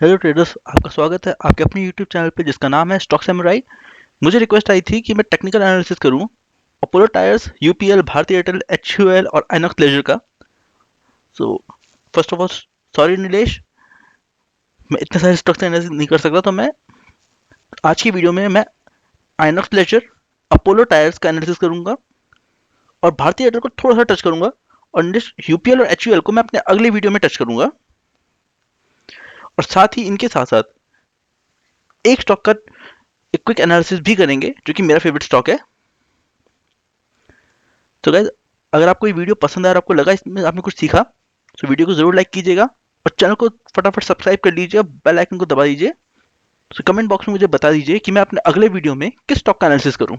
Hello traders, आपका स्वागत है आपके अपने यूट्यूब चैनल पे जिसका नाम है स्टॉक सैमुराई। मुझे रिक्वेस्ट आई थी कि मैं टेक्निकल एनालिसिस करूं अपोलो टायर्स, यूपीएल, भारतीय एयरटेल, एचयूएल और आइनॉक्स लेजर का। So first of all sorry Nilesh, मैं इतने सारे स्टॉक्स एनालिसिस नहीं कर सकता, तो मैं आज की वीडियो में मैं आइनॉक्स लेजर, अपोलो टायर्स का एनालिसिस करूंगा और भारतीय एयरटेल को थोड़ा सा टच करूंगा, और यूपीएल और एचयूएल को मैं अपने अगले वीडियो में टच करूंगा। और साथ ही इनके साथ साथ एक स्टॉक का एक क्विक एनालिसिस भी करेंगे जो कि मेरा फेवरेट स्टॉक है। तो गाइज, अगर आपको ये वीडियो पसंद आया और आपको लगा इसमें आपने कुछ सीखा, तो वीडियो को जरूर लाइक कीजिएगा और चैनल को फटाफट सब्सक्राइब कर लीजिए, बेल आइकन को दबा दीजिए। तो कमेंट बॉक्स में मुझे बता दीजिए कि मैं अपने अगले वीडियो में किस स्टॉक का एनालिसिस करूं।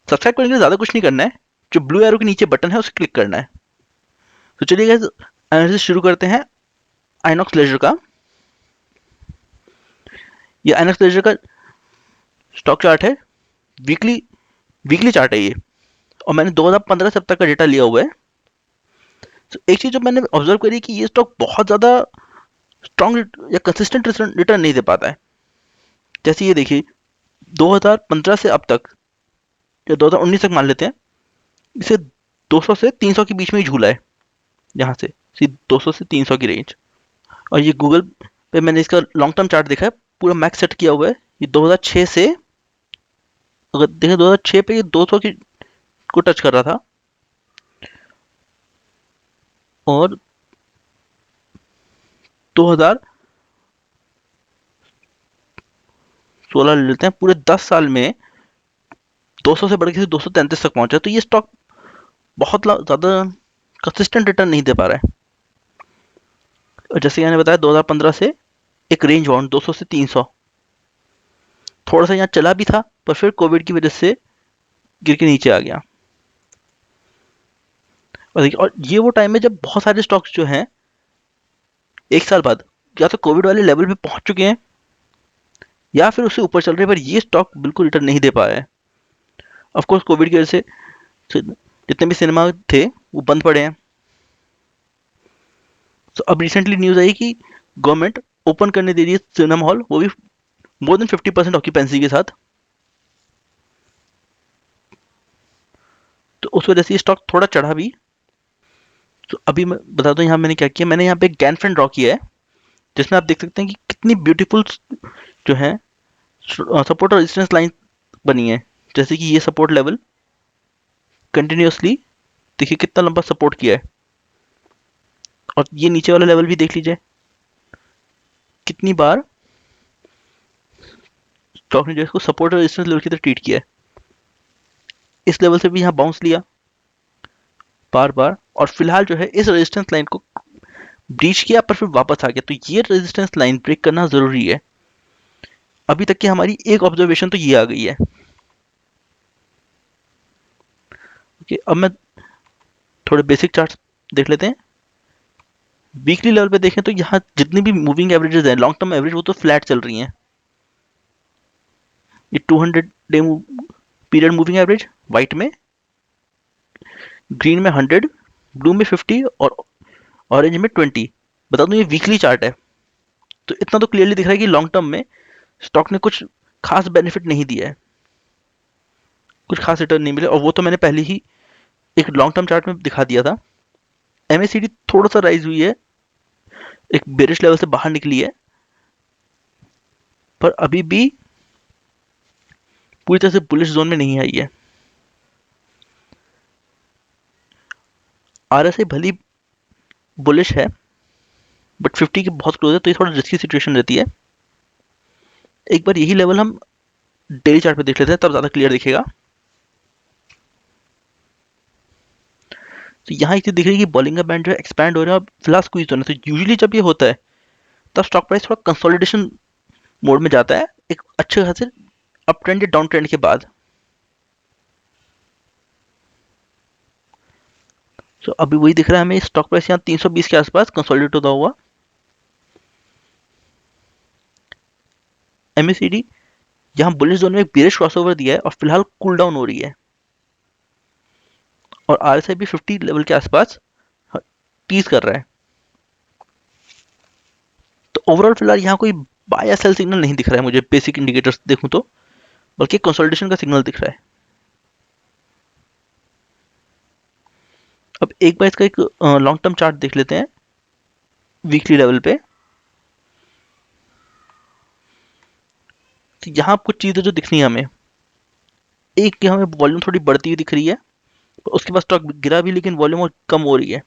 सब्सक्राइब करने के लिए ज़्यादा कुछ नहीं करना है, जो ब्लू एरो के नीचे बटन है उसे क्लिक करना है। तो चलिए गाइज, एनालिसिस शुरू करते हैं आइनॉक्स लेजर का। ये आइनॉक्स लेजर का स्टॉक चार्ट है, वीकली वीकली चार्ट है ये, और मैंने 2015 से अब तक का डेटा लिया हुआ है। तो एक चीज़ जो मैंने ऑब्जर्व करी कि ये स्टॉक बहुत ज़्यादा स्ट्रॉन्ग या कंसिस्टेंट रिटर्न नहीं दे पाता है। जैसे ये देखिए, 2015 से अब तक या 2019 तक मान लेते हैं, इसे 200 से 300 के बीच में ही झूला है। यहाँ से 200 से 300 की रेंज। और ये गूगल पे मैंने इसका लॉन्ग टर्म चार्ट देखा है, पूरा मैक्स सेट किया हुआ है। ये 2006 से, अगर देखें 2006 पे ये 200 की को टच कर रहा था, और 2016 ले लेते हैं, पूरे 10 साल में 200 से बढ़ के 233 तक पहुंचा। तो ये स्टॉक बहुत ज़्यादा कंसिस्टेंट रिटर्न नहीं दे पा रहा है। और जैसे मैंने बताया, 2015 से एक रेंज बाउंड 200 से 300, थोड़ा सा यहाँ चला भी था, पर फिर कोविड की वजह से गिर के नीचे आ गया। और देखिए, और ये वो टाइम है जब बहुत सारे स्टॉक्स जो हैं एक साल बाद या तो कोविड वाले लेवल पे पहुंच चुके हैं या फिर उससे ऊपर चल रहे हैं, पर ये स्टॉक बिल्कुल रिटर्न नहीं दे पाया है। ऑफकोर्स कोविड की वजह से जितने भी सिनेमा थे वो बंद पड़े हैं। तो अब रिसेंटली न्यूज़ आई कि गवर्नमेंट ओपन करने दे रही है सिनेमा हॉल, वो भी मोर देन 50% ऑक्यूपेंसी के साथ। तो उस वजह से ये स्टॉक थोड़ा चढ़ा भी। तो अभी मैं बता दूं यहाँ मैंने क्या किया। मैंने यहाँ पे एक गैन ड्रॉ किया है, जिसमें आप देख सकते हैं कि कितनी ब्यूटीफुल जो है सपोर्ट और रेजिस्टेंस लाइन बनी है। जैसे कि ये सपोर्ट लेवल कंटिन्यूसली देखिए कितना लंबा सपोर्ट किया है, और ये नीचे वाला लेवल भी देख लीजिए कितनी बार स्टॉक ने जो है इसको सपोर्ट और रेजिस्टेंस लेवल की तरह ट्रीट किया है। इस लेवल से भी यहाँ बाउंस लिया बार बार, और फिलहाल जो है इस रेजिस्टेंस लाइन को ब्रीच किया, पर फिर वापस आ गया। तो ये रेजिस्टेंस लाइन ब्रेक करना जरूरी है। अभी तक की हमारी एक ऑब्जर्वेशन तो ये आ गई है। ओके, अब मैं थोड़े बेसिक चार्ट्स देख लेते हैं। वीकली लेवल पे देखें तो यहाँ जितनी भी मूविंग एवरेजेस हैं, लॉन्ग टर्म एवरेज, वो तो फ्लैट चल रही हैं। ये 200 day period moving average white में, ग्रीन में 100, ब्लू में 50 और ऑरेंज में 20। बता दूं ये वीकली चार्ट है, तो इतना तो क्लियरली दिख रहा है कि लॉन्ग टर्म में स्टॉक ने कुछ खास बेनिफिट नहीं दिया है, कुछ खास रिटर्न नहीं मिले। और वो तो मैंने पहले ही एक लॉन्ग टर्म चार्ट में दिखा दिया था। एमएसीडी थोड़ा सा राइज हुई है, एक बेरिश लेवल से बाहर निकली है, पर अभी भी पूरी तरह से बुलिश जोन में नहीं आई है। आरएसआई भली बुलिश है, बट 50 के बहुत क्लोज है, तो ये थोड़ा रिस्की सिचुएशन रहती है। एक बार यही लेवल हम डेली चार्ट पे देख लेते हैं, तब ज़्यादा क्लियर दिखेगा। तो यहाँ एक चीज़ दिख रही है कि बॉलिंग का बैंड जो है एक्सपैंड हो रहा है और फिलहाल स्क्वीज होना है। तो यूजुअली जब ये होता है तब स्टॉक प्राइस थोड़ा कंसोलिडेशन मोड में जाता है, एक अच्छे खासे अप ट्रेंड या डाउन ट्रेंड के बाद। तो अभी वही दिख रहा है हमें, स्टॉक प्राइस यहाँ 320 के आसपास कंसोलिडेट होता हुआ। एमएसीडी यहाँ बुलिश जोन में एक बेरिश क्रॉसओवर दिया है और फिलहाल कूल डाउन हो रही है, और आरएसआई भी 50 लेवल के आसपास टीज कर रहा है। तो ओवरऑल फिलहाल यहाँ कोई बाय या सेल सिग्नल नहीं दिख रहा है मुझे, बेसिक इंडिकेटर्स देखूं तो, बल्कि कंसोलिडेशन का सिग्नल दिख रहा है। अब एक बार इसका एक लॉन्ग टर्म चार्ट देख लेते हैं वीकली लेवल पे। तो यहाँ कुछ चीज़ें जो दिख रही है हमें, एक कि हमें वॉल्यूम थोड़ी बढ़ती हुई दिख रही है, उसके बाद स्टॉक गिरा भी लेकिन वॉल्यूम और कम हो रही है।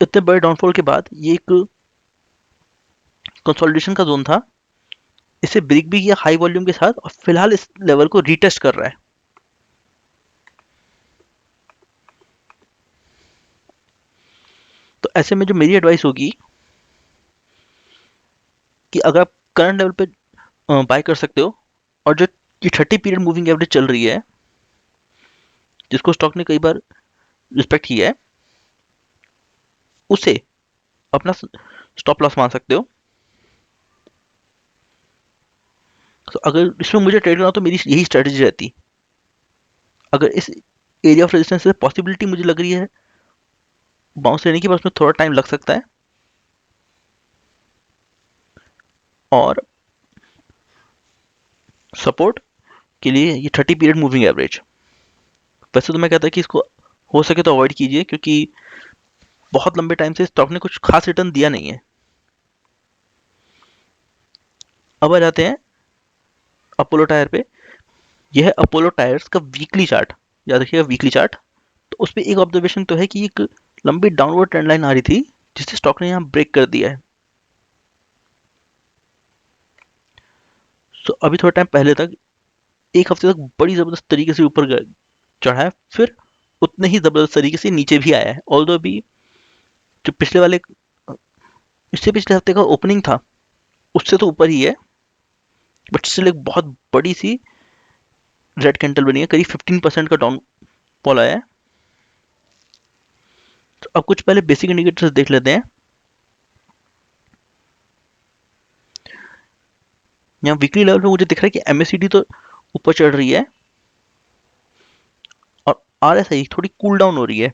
इतने बड़े डाउनफॉल के बाद ये एक कंसोलिडेशन का जोन था, इसे ब्रेक भी किया हाई वॉल्यूम के साथ और फिलहाल इस लेवल को रीटेस्ट कर रहा है। तो ऐसे में जो मेरी एडवाइस होगी कि अगर आप करंट लेवल पे बाय कर सकते हो, और जो ये 30 पीरियड मूविंग एवरेज चल रही है जिसको स्टॉक ने कई बार रिस्पेक्ट किया है, उसे अपना स्टॉप लॉस मान सकते हो। तो अगर इसमें मुझे ट्रेड करना हो तो मेरी यही स्ट्रेटजी रहती। अगर इस एरिया ऑफ रेजिस्टेंस से पॉसिबिलिटी मुझे लग रही है बाउंस लेने की, बस उसमें थोड़ा टाइम लग सकता है, और सपोर्ट के लिए ये 30 पीरियड मूविंग एवरेज। वैसे तो मैं कहता कि इसको हो सके तो अवॉइड कीजिए, क्योंकि बहुत लंबे टाइम से स्टॉक ने कुछ खास रिटर्न दिया नहीं है। अब आ जाते हैं अपोलो टायर पे। यह है अपोलो टायर्स का वीकली चार्ट। याद रखिएगा वीकली चार्ट। तो उस पर एक ऑब्जर्वेशन तो है कि एक लंबी डाउनवर्ड ट्रेंड लाइन आ रही थी जिसे स्टॉक ने यहाँ ब्रेक कर दिया है। तो अभी थोड़ा टाइम पहले तक, एक हफ्ते तक बड़ी ज़बरदस्त तरीके से ऊपर चढ़ा है, फिर उतने ही ज़बरदस्त तरीके से नीचे भी आया है। ऑल्दो अभी जो पिछले वाले, इससे पिछले हफ्ते का ओपनिंग था उससे तो ऊपर ही है, बट स्टिल एक बहुत बड़ी सी रेड कैंडल बनी है, करीब 15% का डाउन फॉल आया है। तो अब कुछ पहले बेसिक इंडिकेटर्स देख लेते हैं। यहाँ वीकली लेवल पे मुझे दिख रहा है कि एमएसीडी तो ऊपर चढ़ रही है और आरएसआई थोड़ी कूल डाउन हो रही है।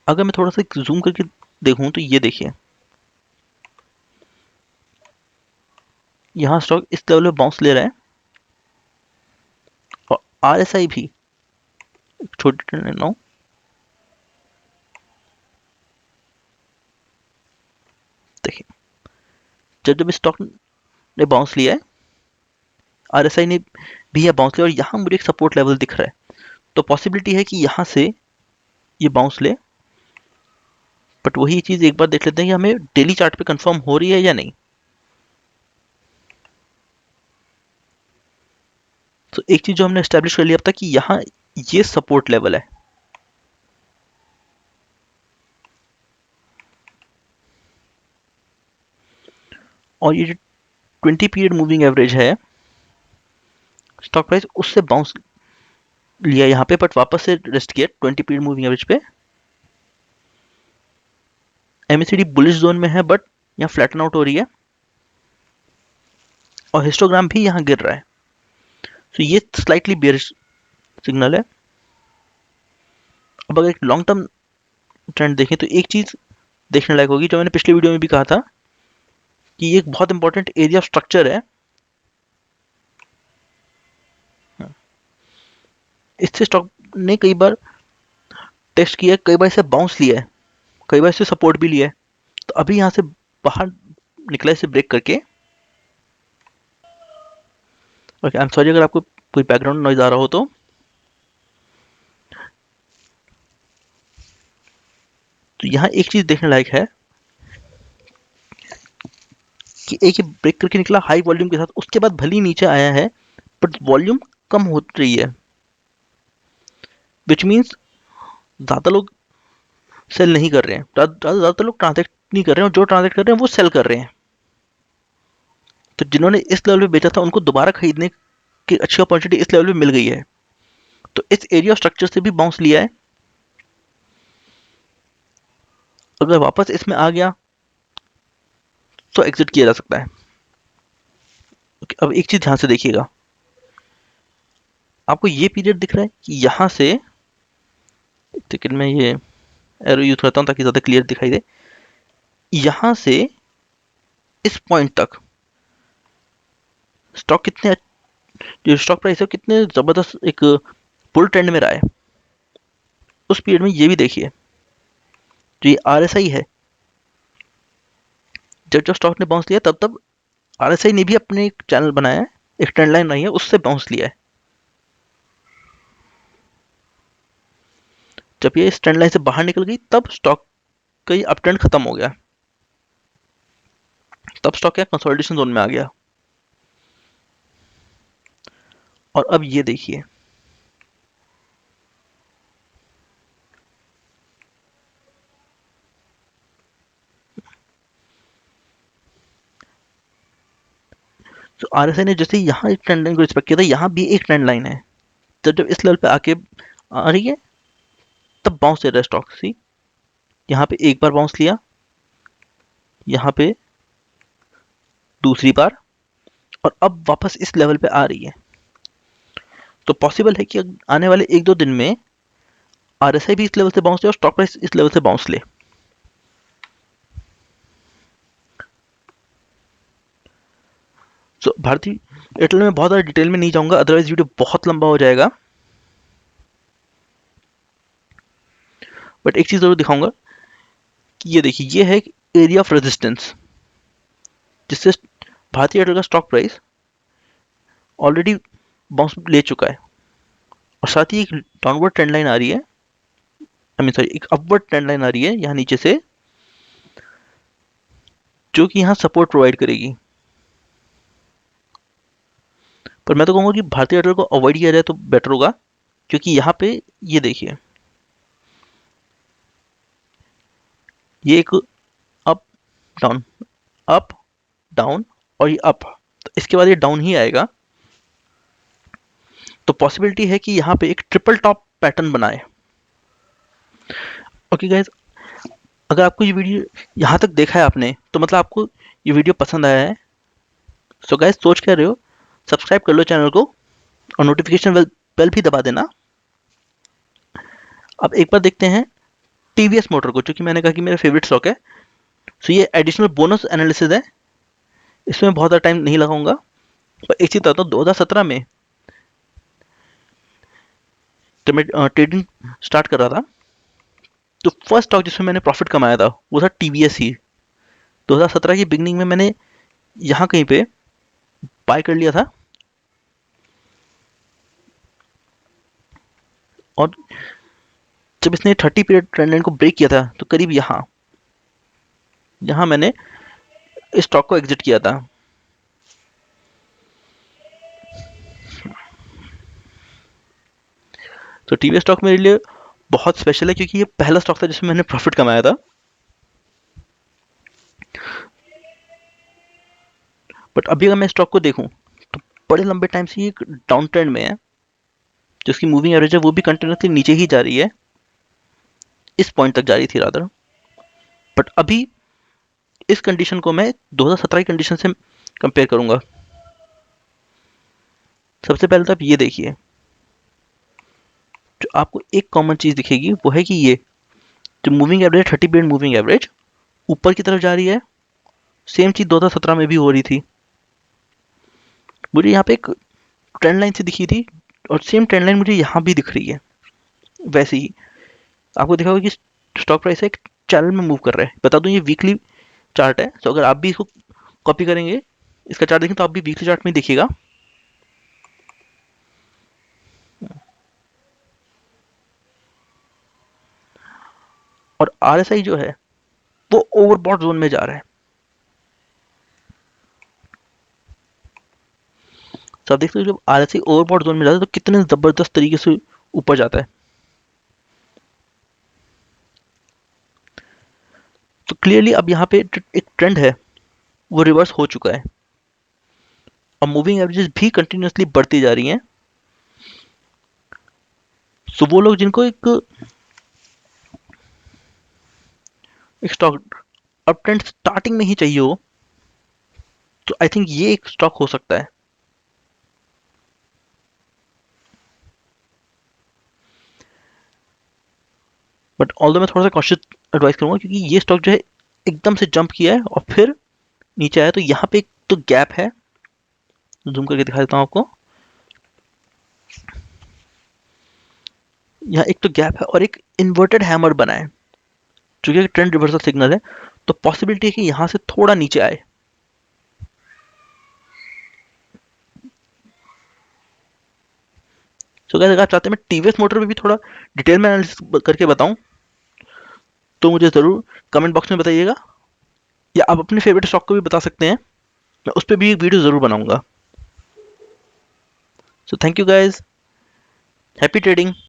अगर मैं थोड़ा सा जूम करके देखूं तो ये देखिए, यहाँ स्टॉक इस लेवल पे बाउंस ले रहा है और आरएसआई भी छोटी ट्रेंड नो, देखिए जब जब स्टॉक ने बाउंस लिया है, आरएसआई ने भी यह बाउंस लिया और यहाँ मुझे एक सपोर्ट लेवल दिख रहा है। तो पॉसिबिलिटी है कि यहाँ से ये बाउंस ले, बट वही चीज़ एक बार देख लेते हैं कि हमें डेली चार्ट पे कंफर्म हो रही है या नहीं। तो एक चीज़ जो हमने एस्टेब्लिश कर लिया अब तक कि यहाँ ये सपोर्ट लेवल है, और ये जो 20 पीरियड मूविंग एवरेज है स्टॉक प्राइस उससे बाउंस लिया यहाँ पे, बट वापस से रेस्ट किया 20 पीरियड मूविंग एवरेज पे। एमएसीडी बुलिश जोन में है, बट यहाँ फ्लैटन आउट हो रही है और हिस्टोग्राम भी यहाँ गिर रहा है। तो ये स्लाइटली बेयरिश सिग्नल है। अब अगर एक लॉन्ग टर्म ट्रेंड देखें तो एक चीज़ देखने लायक होगी, जो मैंने पिछले वीडियो में भी कहा था कि ये एक बहुत इंपॉर्टेंट एरिया ऑफ स्ट्रक्चर है। इससे स्टॉक ने कई बार टेस्ट किया है, कई बार इसे बाउंस लिया है, कई बार इसे सपोर्ट भी लिया है। तो अभी यहाँ से बाहर निकला इसे ब्रेक करके। ओके, आई एम सॉरी अगर आपको कोई बैकग्राउंड नॉइज आ रहा हो तो यहाँ एक चीज़ देखने लायक है कि एक ही ब्रेक करके निकला हाई वॉल्यूम के साथ, उसके बाद भली नीचे आया है बट वॉल्यूम कम हो रही है, विच मीन्स ज़्यादा लोग सेल नहीं कर रहे हैं, ज़्यादातर लोग ट्रांजेक्ट नहीं कर रहे हैं, और जो ट्रांजेक्ट कर रहे हैं वो सेल कर रहे हैं। तो जिन्होंने इस लेवल पे बेचा था उनको दोबारा खरीदने की अच्छी अपॉर्चुनिटी इस लेवल पे मिल गई है। तो इस एरिया ऑफ स्ट्रक्चर से भी बाउंस लिया है। अगर वापस इसमें आ गया तो एग्जिट किया जा सकता है। अब एक चीज़ ध्यान से देखिएगा, आपको ये पीरियड दिख रहा है कि यहाँ से लेकिन मैं ये एरो यूज करता हूँ ताकि ज़्यादा क्लियर दिखाई दे। यहाँ से इस पॉइंट तक स्टॉक कितने, जो स्टॉक प्राइस है कितने ज़बरदस्त एक बुल ट्रेंड में रहा है। उस पीरियड में ये भी देखिए, जो ये आरएसआई है, जब जब स्टॉक ने बाउंस लिया तब तब आरएसआई ने भी अपने एक चैनल बनाया है, एक ट्रेंड लाइन बनाई है, उससे बाउंस लिया है। जब ये इस ट्रेंड लाइन से बाहर निकल गई तब स्टॉक का ये अप ट्रेंड खत्म हो गया, तब स्टॉक क्या कंसोलिडेशन जोन में आ गया। और अब ये देखिए, तो आरएसआई ने जैसे यहाँ एक ट्रेंड लाइन को रिस्पेक्ट किया था, यहाँ भी एक ट्रेंड लाइन है। जब जब इस लेवल पे आके आ रही है तब बाउंस दे रहा है स्टॉक। सी, यहाँ पे एक बार बाउंस लिया, यहाँ पे दूसरी बार, और अब वापस इस लेवल पे आ रही है। तो पॉसिबल है कि आने वाले एक दो दिन में आरएसआई भी इस लेवल से बाउंस ले और स्टॉक प्राइस इस लेवल से बाउंस ले। सो भारतीय एयरटेल में बहुत ज़्यादा डिटेल में नहीं जाऊंगा, अदरवाइज वीडियो बहुत लंबा हो जाएगा। बट एक चीज़ ज़रूर दिखाऊंगा कि ये देखिए, ये है एरिया ऑफ रेजिस्टेंस, जिससे भारतीय एयरटेल का स्टॉक प्राइस ऑलरेडी बाउंस ले चुका है। और साथ ही एक डाउनवर्ड ट्रेंड लाइन आ रही है, आई मीन सॉरी, एक अपवर्ड ट्रेंड लाइन आ रही है यहाँ नीचे से, जो कि यहाँ सपोर्ट प्रोवाइड करेगी। पर मैं तो कहूँगा कि भारतीय एयरटेल को अवॉइड किया जाए तो बेटर होगा, क्योंकि यहाँ पे ये देखिए, ये एक अप डाउन, अप डाउन, और ये अप, तो इसके बाद ये डाउन ही आएगा। तो पॉसिबिलिटी है कि यहाँ पे एक ट्रिपल टॉप पैटर्न बनाए। ओके गाइज, अगर आपको ये वीडियो यहाँ तक देखा है आपने, तो मतलब आपको ये वीडियो पसंद आया है। सो गाइज, सोच क्या रहे हो, सब्सक्राइब कर लो चैनल को और नोटिफिकेशन बेल भी दबा देना। अब एक बार देखते हैं टीवीएस मोटर को, जो कि मैंने कहा कि मेरा फेवरेट स्टॉक है। सो ये एडिशनल बोनस एनालिसिस है, इसमें बहुत ज़्यादा टाइम नहीं लगाऊंगा। पर एक चीज़ बताता हूँ, 2017 में जब मैं ट्रेडिंग स्टार्ट कर रहा था, तो फर्स्ट स्टॉक जिसमें मैंने प्रॉफिट कमाया था वो था टीवीएस ही। 2017 की बिगनिंग में मैंने यहाँ कहीं पे बाय कर लिया था, और जब इसने 30 पीरियड ट्रेंड लाइन को ब्रेक किया था तो करीब यहाँ यहाँ मैंने इस स्टॉक को एग्जिट किया था। तो टीवीएस स्टॉक मेरे लिए बहुत स्पेशल है, क्योंकि ये पहला स्टॉक था जिसमें मैंने प्रॉफिट कमाया था। बट अभी अगर मैं स्टॉक को देखूं तो बड़े लंबे टाइम से ये एक डाउन ट्रेंड में है, जिसकी मूविंग एवरेज है वो भी कंटिन्यूसली नीचे ही जा रही है, इस पॉइंट तक जा रही थी रादर। बट अभी इस कंडीशन को मैं 2017 की कंडीशन से कंपेयर करूंगा। सबसे पहले तो आप ये देखिए, जो आपको एक कॉमन चीज दिखेगी वो है कि ये जो moving average, 30 period moving average ऊपर की तरफ जा रही है। सेम चीज 2017 में भी हो रही थी। मुझे यहाँ पे एक ट्रेंड लाइन से दिखी थी, और सेम ट्रेंड लाइन मुझे यहाँ भी दिख रही है। वैसे ही आपको दिखा होगा कि स्टॉक प्राइस एक चैनल में मूव कर रहा है। बता दूं, ये वीकली चार्ट है, तो अगर आप भी इसको कॉपी करेंगे, इसका चार्ट देखें, तो आप भी वीकली चार्ट में देखिएगा। और आरएसआई जो है वो ओवरबॉट जोन में जा रहा है। तो आप देखते हो, जब आरएसआई ओवरबॉट जोन में जाता है तो कितने जबरदस्त तरीके से ऊपर जाता है। तो क्लियरली अब यहाँ पे एक ट्रेंड है, वो रिवर्स हो चुका है, और मूविंग एवरेजेस भी कंटिन्यूसली बढ़ती जा रही हैं। सो वो लोग जिनको एक स्टॉक अप ट्रेंड स्टार्टिंग में ही चाहिए हो, तो आई थिंक ये एक स्टॉक हो सकता है। बट ऑल्दो मैं थोड़ा सा कॉशियस एडवाइस करूंगा, क्योंकि ये स्टॉक जो है एकदम से जंप किया है और फिर नीचे आया, तो यहाँ पे एक तो गैप है, जूम करके दिखा देता हूँ आपको। यहाँ एक तो गैप है और एक इन्वर्टेड हैमर बना है, जो कि ट्रेंड रिवर्सल सिग्नल है। तो पॉसिबिलिटी है कि यहाँ से थोड़ा नीचे आए। सो गाइस, अगर आप चाहते हैं मैं टीवीएस मोटर में भी थोड़ा डिटेल में एनालिसिस करके बताऊं, तो मुझे ज़रूर कमेंट बॉक्स में बताइएगा, या आप अपने फेवरेट स्टॉक को भी बता सकते हैं, मैं उस पर भी एक वीडियो ज़रूर बनाऊंगा। So thank you guys, happy trading.